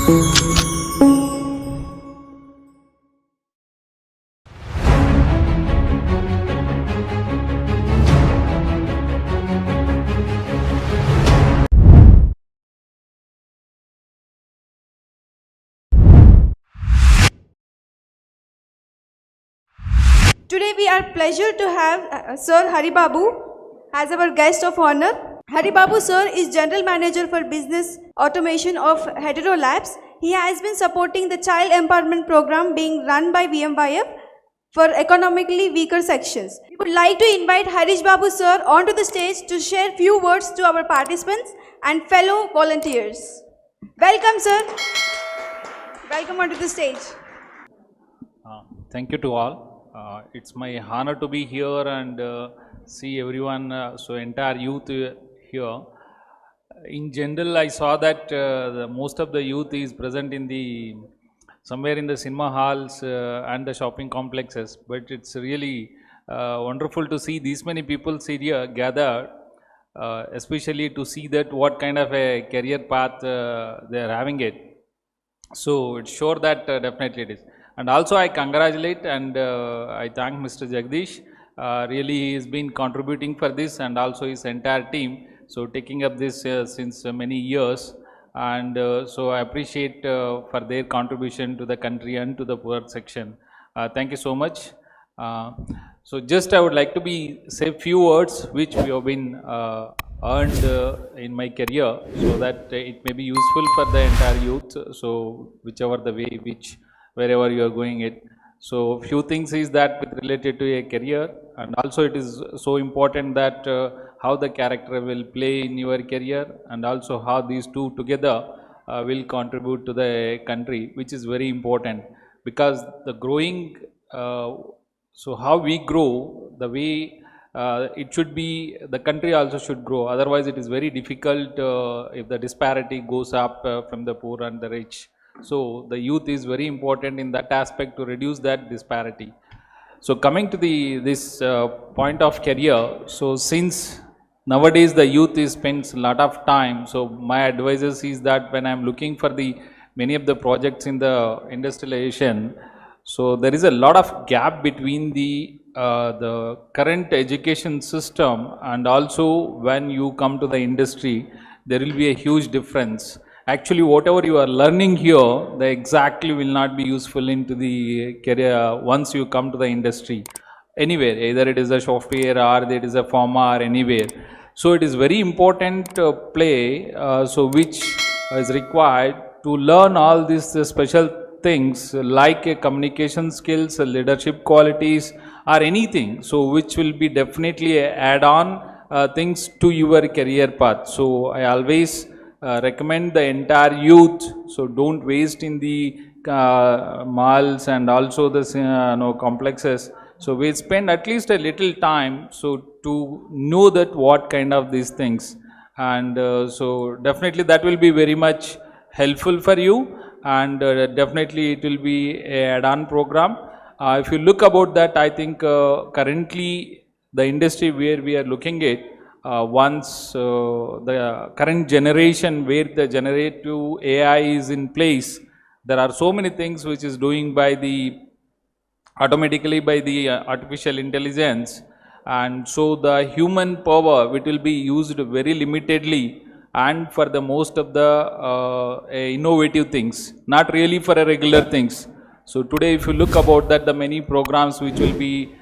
Today we are pleasure to have Sir Harish Babu as our guest of honor. Harish Babu sir is General Manager for Business Automation of Hetero Labs. He has been supporting the child empowerment program being run by VMYF for economically weaker sections. We would like to invite Harish Babu sir onto the stage to share few words to our participants and fellow volunteers. Welcome sir. Welcome onto the stage. Thank you to all. It's my honor to be here and see everyone, so entire youth here. In general, I saw that most of the youth is present in somewhere in the cinema halls and the shopping complexes. But it's really wonderful to see these many people here gathered, especially to see that what kind of a career path they are having it. So it's sure that definitely it is. And also I congratulate and I thank Mr. Jagdish. Really he has been contributing for this and also his entire team. So taking up this since many years, and so I appreciate for their contribution to the country and to the poor section. Thank you so much. So just I would like to say few words which we have been earned in my career, so that it may be useful for the entire youth. So whichever the way wherever you are going it. So few things is that with related to a career, and also it is so important that how the character will play in your career, and also how these two together will contribute to the country, which is very important, because the growing, so how we grow, the way it should be, the country also should grow. Otherwise it is very difficult if the disparity goes up from the poor and the rich. So the youth is very important in that aspect to reduce that disparity. So coming to this point of career, so since nowadays the youth spends a lot of time, so my advice is that when I am looking for many of the projects in the industrialization, so there is a lot of gap between the current education system, and also when you come to the industry, there will be a huge difference. Actually, whatever you are learning here, they exactly will not be useful into the career once you come to the industry. Anywhere, either it is a software or it is a pharma or anywhere. So it is very important play, so which is required to learn all these special things like communication skills, leadership qualities or anything. So which will be definitely add on things to your career path. So I always recommend the entire youth, so don't waste in the malls and also the complexes. So we spend at least a little time so to know that what kind of these things, and so definitely that will be very much helpful for you, and definitely it will be a add-on program. If you look about that, I think currently the industry where we are looking at, once the current generation where the generative AI is in place, there are so many things which is doing automatically by the artificial intelligence, and so the human power which will be used very limitedly and for the most of the innovative things, not really for regular things. So today if you look about that, the many programs which will be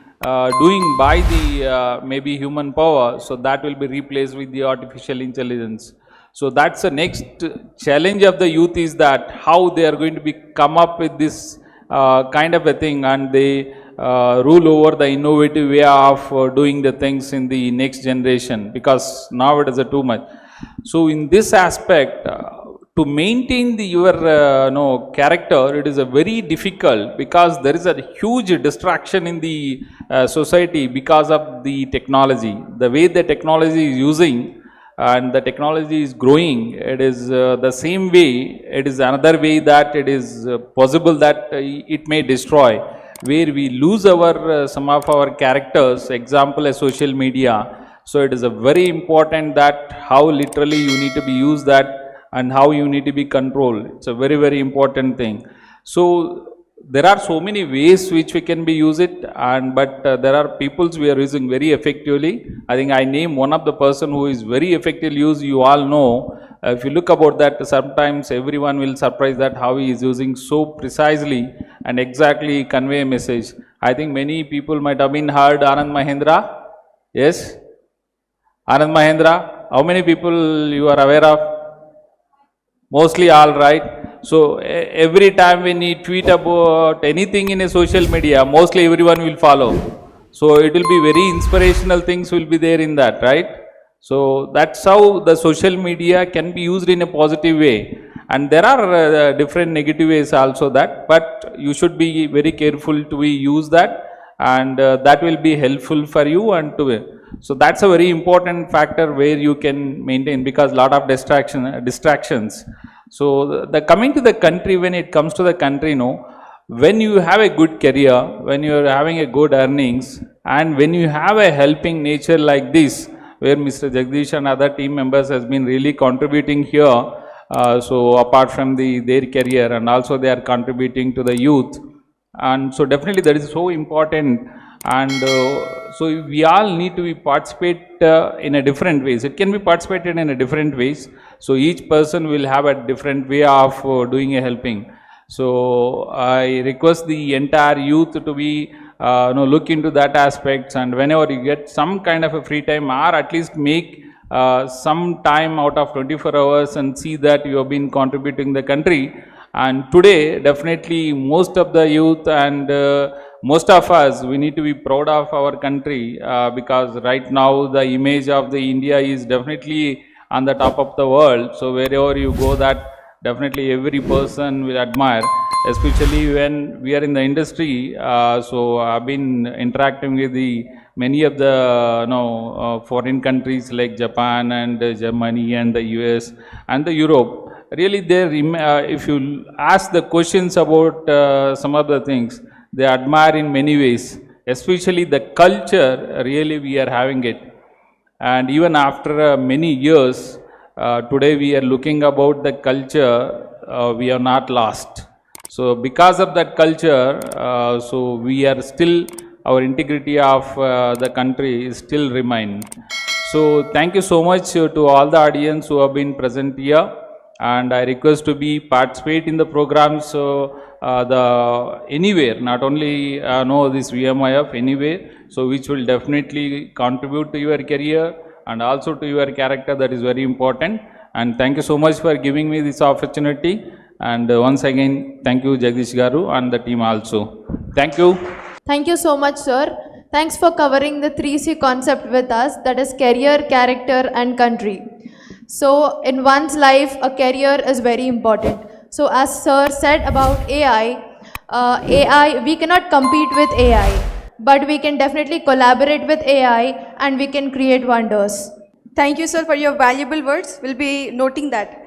doing by the maybe human power, so that will be replaced with the artificial intelligence. So that's the next challenge of the youth, is that how they are going to come up with this kind of a thing, and they rule over the innovative way of doing the things in the next generation, because now it is too much. So in this aspect, to maintain your character, it is a very difficult, because there is a huge distraction in the society because of the technology. The way the technology is using and the technology is growing, it is the same way, it is another way that it is possible that it may destroy, where we lose our some of our characters, example a social media. So it is a very important that how literally you need to be used that and how you need to be controlled. It's a very, very important thing. So there are so many ways which we can be use it, and but there are peoples we are using very effectively. I think I name one of the person who is very effectively used. You all know, if you look about that, sometimes everyone will surprise that how he is using so precisely and exactly convey a message. I think many people might have been heard Anand Mahendra. Yes, Anand Mahendra. How many people you are aware of? Mostly all, right. So every time when he tweet about anything in a social media, mostly everyone will follow. So it will be very inspirational things will be there in that, right? So that's how the social media can be used in a positive way. And there are different negative ways also that, but you should be very careful to use that, and that will be helpful for you and to. So that's a very important factor where you can maintain, because lot of distractions. So the coming to the country, when it comes to the country, when you have a good career, when you are having a good earnings, and when you have a helping nature like this, where Mr. Jagdish and other team members has been really contributing here, so apart from their career, and also they are contributing to the youth, and so definitely that is so important. And so we all need to be participate in a different ways. It can be participated in a different ways. So each person will have a different way of doing a helping. So I request the entire youth to be look into that aspects, and whenever you get some kind of a free time, or at least make some time out of 24 hours and see that you have been contributing the country. And today definitely most of the youth and most of us, we need to be proud of our country, because right now the image of the India is definitely on the top of the world. So wherever you go, that definitely every person will admire, especially when we are in the industry. So I've been interacting with many of the foreign countries like Japan and Germany and the US and the Europe. Really, if you ask the questions about some of the things, they admire in many ways, especially the culture. Really, we are having it, and even after many years, today we are looking about the culture. We are not lost. So because of that culture, so we are still, our integrity of the country is still remain. So thank you so much to all the audience who have been present here, and I request to be participate in the programs. So anywhere, not only this VMYF, anywhere, so which will definitely contribute to your career and also to your character. That is very important. And thank you so much for giving me this opportunity. And once again, thank you Jagdish Garu and the team also. Thank you. Thank you so much, sir. Thanks for covering the 3C concept with us, that is career, character and country. So in one's life, a career is very important. So as sir said about AI, we cannot compete with AI, but we can definitely collaborate with AI and we can create wonders. Thank you, sir, for your valuable words. We'll be noting that.